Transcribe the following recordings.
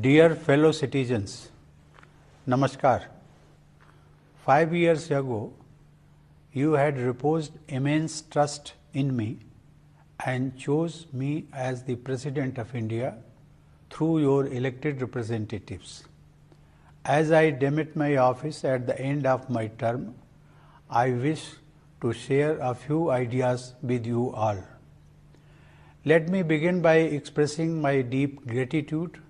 Dear fellow citizens, Namaskar. 5 years ago, you had reposed immense trust in me and chose me as the President of India through your elected representatives. As I demit my office at the end of my term, I wish to share a few ideas with you all. Let me begin by expressing my deep gratitude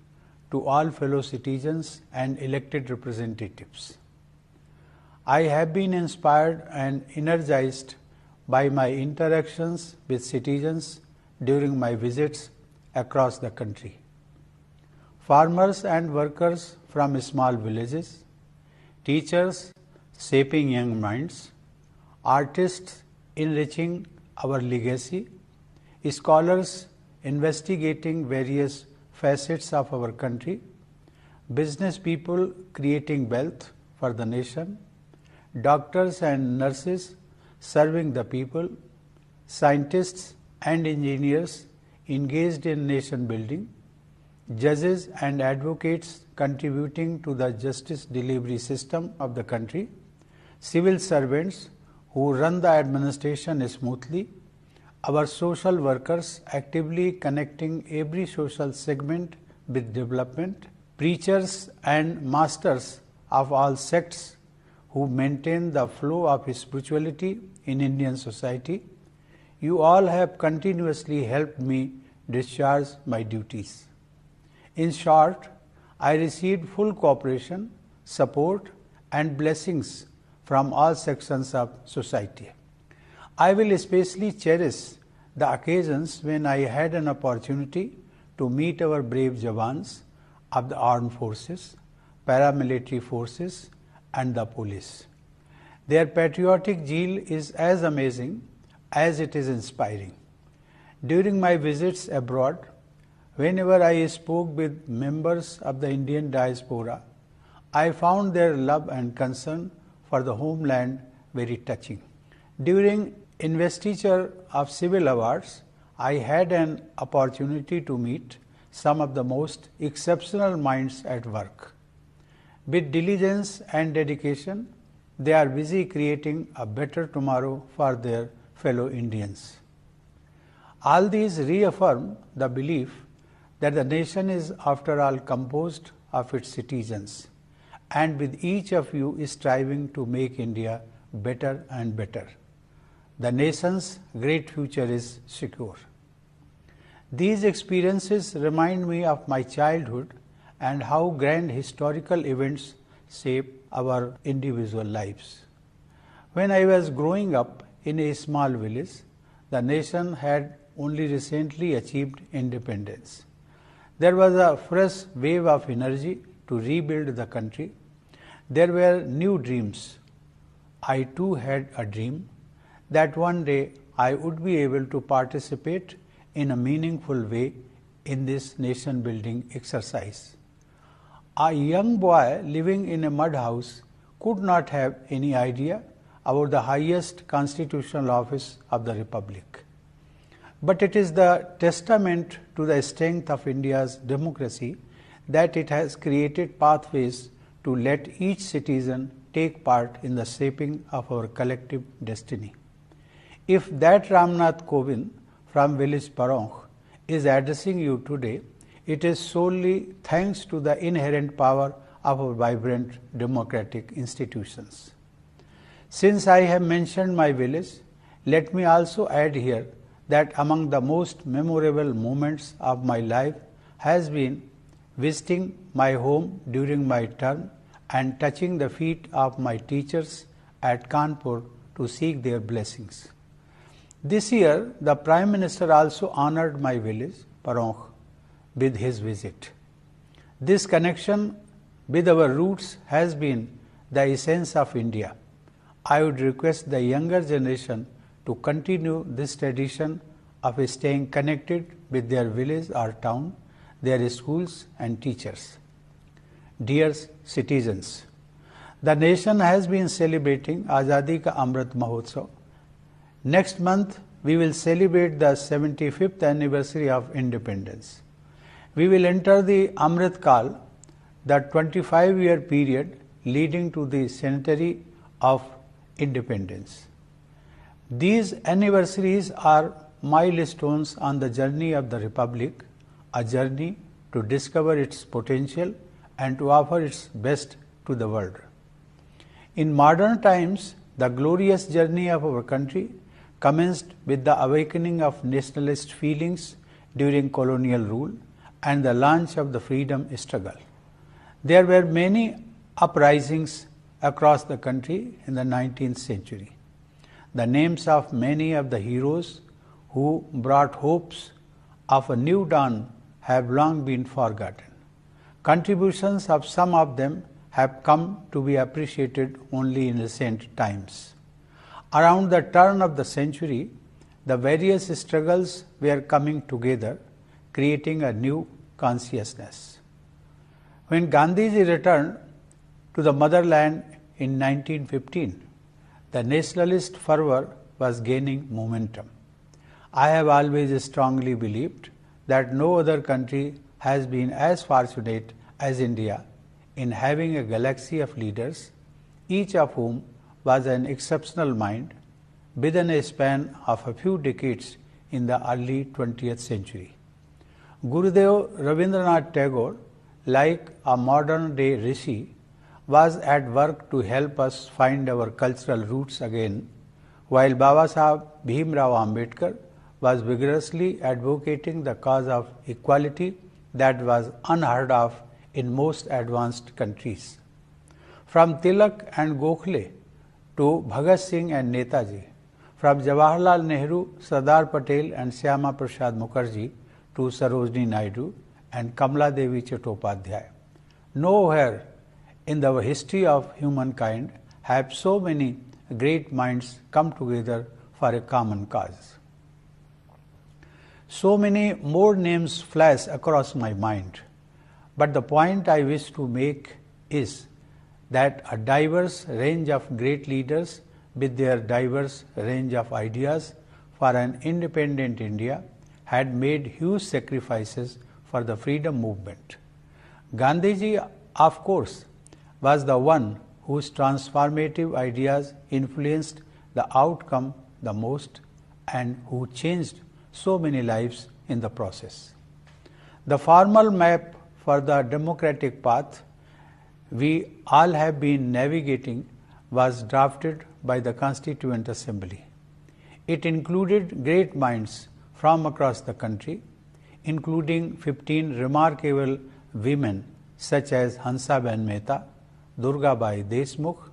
to all fellow citizens and elected representatives. I have been inspired and energized by my interactions with citizens during my visits across the country. Farmers and workers from small villages, teachers shaping young minds, artists enriching our legacy, scholars investigating various facets of our country, business people creating wealth for the nation, doctors and nurses serving the people, scientists and engineers engaged in nation building, judges and advocates contributing to the justice delivery system of the country, civil servants who run the administration smoothly, our social workers actively connecting every social segment with development, preachers and masters of all sects who maintain the flow of spirituality in Indian society, you all have continuously helped me discharge my duties. In short, I received full cooperation, support and blessings from all sections of society. I will especially cherish the occasions when I had an opportunity to meet our brave Jawans of the armed forces, paramilitary forces and the police. Their patriotic zeal is as amazing as it is inspiring. During my visits abroad, whenever I spoke with members of the Indian diaspora, I found their love and concern for the homeland very touching. During investiture of civil awards, I had an opportunity to meet some of the most exceptional minds at work. With diligence and dedication, they are busy creating a better tomorrow for their fellow Indians. All these reaffirm the belief that the nation is after all composed of its citizens, and with each of you is striving to make India better and better. The nation's great future is secure. These experiences remind me of my childhood and how grand historical events shape our individual lives. When I was growing up in a small village, the nation had only recently achieved independence. There was a fresh wave of energy to rebuild the country. There were new dreams. I too had a dream that one day I would be able to participate in a meaningful way in this nation building exercise. A young boy living in a mud house could not have any idea about the highest constitutional office of the Republic. But it is the testament to the strength of India's democracy that it has created pathways to let each citizen take part in the shaping of our collective destiny. If that Ramnath Kovind from village Parong is addressing you today, it is solely thanks to the inherent power of our vibrant democratic institutions. Since I have mentioned my village, let me also add here that among the most memorable moments of my life has been visiting my home during my term and touching the feet of my teachers at Kanpur to seek their blessings. This year, the Prime Minister also honored my village, Parong, with his visit. This connection with our roots has been the essence of India. I would request the younger generation to continue this tradition of staying connected with their village or town, their schools and teachers. Dear citizens, the nation has been celebrating Azadi Ka Amrit Mahotsav. Next month, we will celebrate the 75th anniversary of independence. We will enter the Amrit Kal, the 25-year period leading to the centenary of independence. These anniversaries are milestones on the journey of the Republic, a journey to discover its potential and to offer its best to the world. In modern times, the glorious journey of our country commenced with the awakening of nationalist feelings during colonial rule and the launch of the freedom struggle. There were many uprisings across the country in the 19th century. The names of many of the heroes who brought hopes of a new dawn have long been forgotten. Contributions of some of them have come to be appreciated only in recent times. Around the turn of the century, the various struggles were coming together, creating a new consciousness. When Gandhiji returned to the motherland in 1915, the nationalist fervor was gaining momentum. I have always strongly believed that no other country has been as fortunate as India in having a galaxy of leaders, each of whom was an exceptional mind within a span of a few decades in the early 20th century. Gurudev Rabindranath Tagore, like a modern-day rishi, was at work to help us find our cultural roots again, while Babasaheb Bhimrao Ambedkar was vigorously advocating the cause of equality that was unheard of in most advanced countries. From Tilak and Gokhale to Bhagat Singh and Netaji, from Jawaharlal Nehru, Sardar Patel and Syama Prasad Mukherjee to Sarojini Naidu and Kamala Devi Chattopadhyay. Nowhere in the history of humankind have so many great minds come together for a common cause. So many more names flash across my mind, but the point I wish to make is that a diverse range of great leaders with their diverse range of ideas for an independent India had made huge sacrifices for the freedom movement. Gandhiji, of course, was the one whose transformative ideas influenced the outcome the most and who changed so many lives in the process. The formal map for the democratic path we all have been navigating was drafted by the Constituent Assembly. It included great minds from across the country, including 15 remarkable women such as Hansaben Mehta, Durgabai Deshmukh,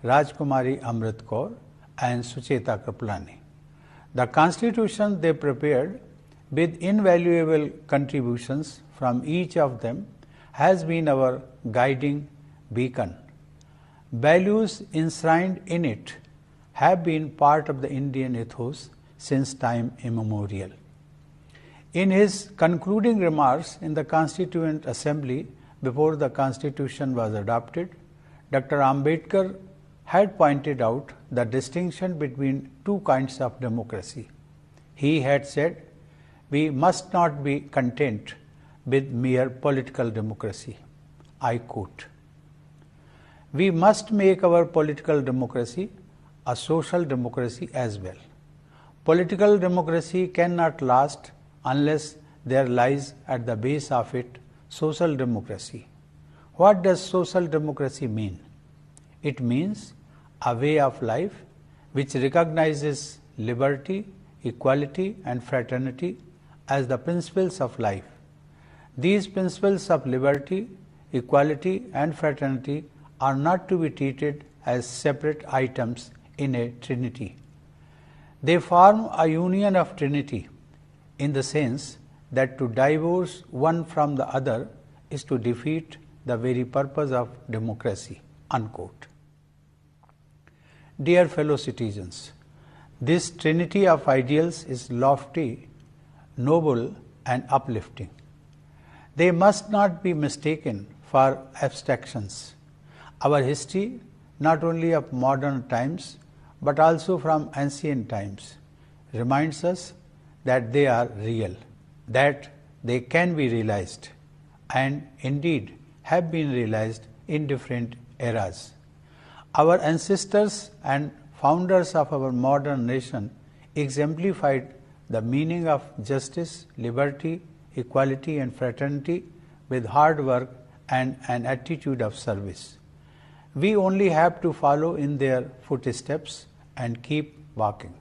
Rajkumari Amrit Kaur and Sucheta Kripalani. The constitution they prepared, with invaluable contributions from each of them, has been our guiding beacon. Values enshrined in it have been part of the Indian ethos since time immemorial. In his concluding remarks in the Constituent Assembly before the Constitution was adopted, Dr. Ambedkar had pointed out the distinction between two kinds of democracy. He had said, "We must not be content with mere political democracy." I quote, "We must make our political democracy a social democracy as well. Political democracy cannot last unless there lies at the base of it social democracy. What does social democracy mean? It means a way of life which recognizes liberty, equality and fraternity as the principles of life. These principles of liberty, equality and fraternity are not to be treated as separate items in a trinity. They form a union of trinity in the sense that to divorce one from the other is to defeat the very purpose of democracy." Unquote. Dear fellow citizens, this trinity of ideals is lofty, noble and uplifting. They must not be mistaken for abstractions. Our history, not only of modern times but also from ancient times, reminds us that they are real, that they can be realized, and indeed have been realized in different eras. Our ancestors and founders of our modern nation exemplified the meaning of justice, liberty, equality and fraternity with hard work and an attitude of service. We only have to follow in their footsteps and keep walking.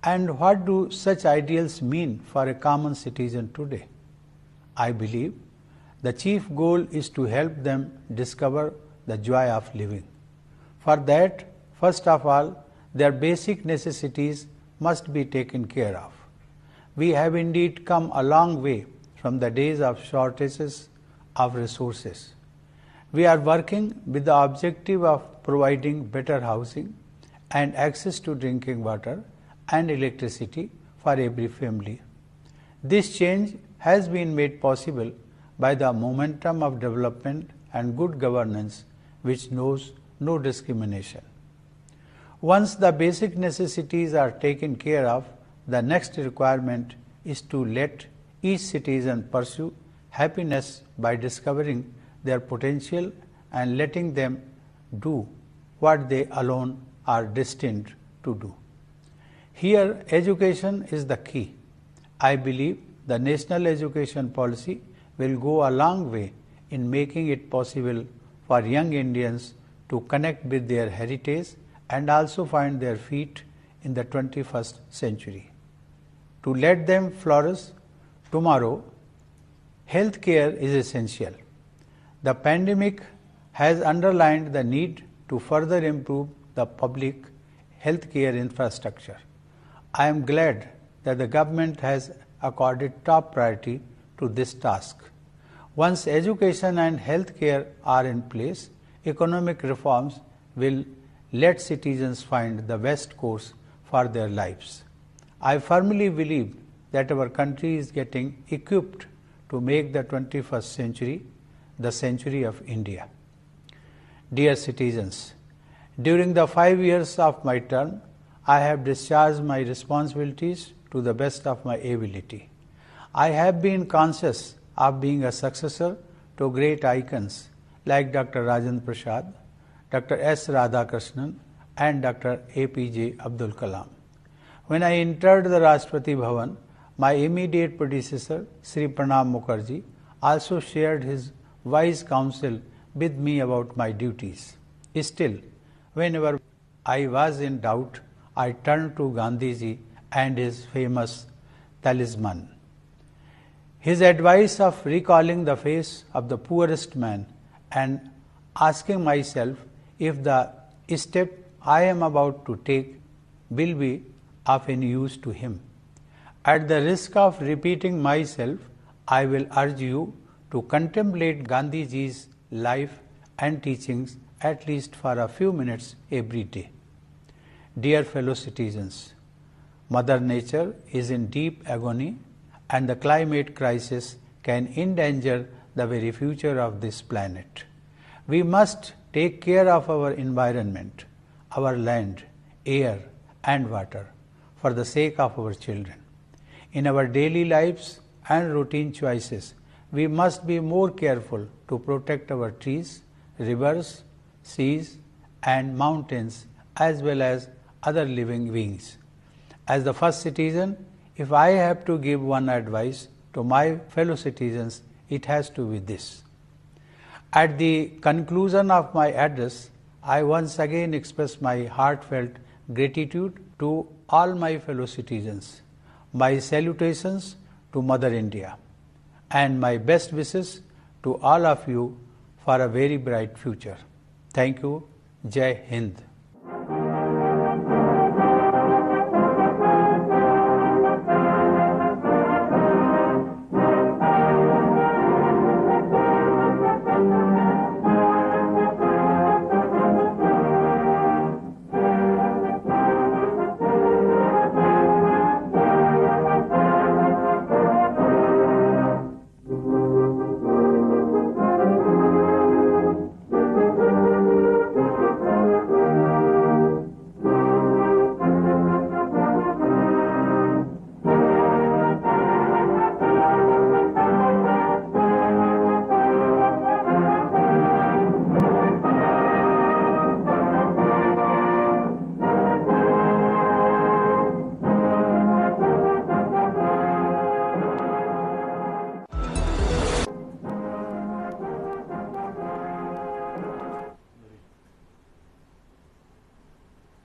And what do such ideals mean for a common citizen today? I believe the chief goal is to help them discover the joy of living. For that, first of all, their basic necessities must be taken care of. We have indeed come a long way from the days of shortages of resources. We are working with the objective of providing better housing and access to drinking water and electricity for every family. This change has been made possible by the momentum of development and good governance which knows no discrimination. Once the basic necessities are taken care of, the next requirement is to let each citizen pursue happiness by discovering their potential and letting them do what they alone are destined to do. Here, education is the key. I believe the national education policy will go a long way in making it possible for young Indians to connect with their heritage and also find their feet in the 21st century. To let them flourish tomorrow, healthcare is essential. The pandemic has underlined the need to further improve the public healthcare infrastructure. I am glad that the government has accorded top priority to this task. Once education and healthcare are in place, economic reforms will let citizens find the best course for their lives. I firmly believe that our country is getting equipped to make the 21st century the century of India. Dear citizens, during the 5 years of my term, I have discharged my responsibilities to the best of my ability. I have been conscious of being a successor to great icons like Dr. Rajendra Prasad, Dr. S. Radhakrishnan and Dr. APJ Abdul Kalam. When I entered the Rashtrapati Bhavan, my immediate predecessor, Sri Pranab Mukherjee, also shared his wise counsel with me about my duties. Still, whenever I was in doubt, I turned to Gandhiji and his famous talisman. His advice of recalling the face of the poorest man and asking myself if the step I am about to take will be of any use to him. At the risk of repeating myself, I will urge you to contemplate Gandhiji's life and teachings at least for a few minutes every day. Dear fellow citizens, Mother Nature is in deep agony and the climate crisis can endanger the very future of this planet. We must take care of our environment, our land, air and water for the sake of our children. In our daily lives and routine choices, we must be more careful to protect our trees, rivers, seas and mountains as well as other living beings. As the first citizen, if I have to give one advice to my fellow citizens, it has to be this. At the conclusion of my address, I once again express my heartfelt gratitude to all my fellow citizens, my salutations to Mother India, and my best wishes to all of you for a very bright future. Thank you. Jai Hind.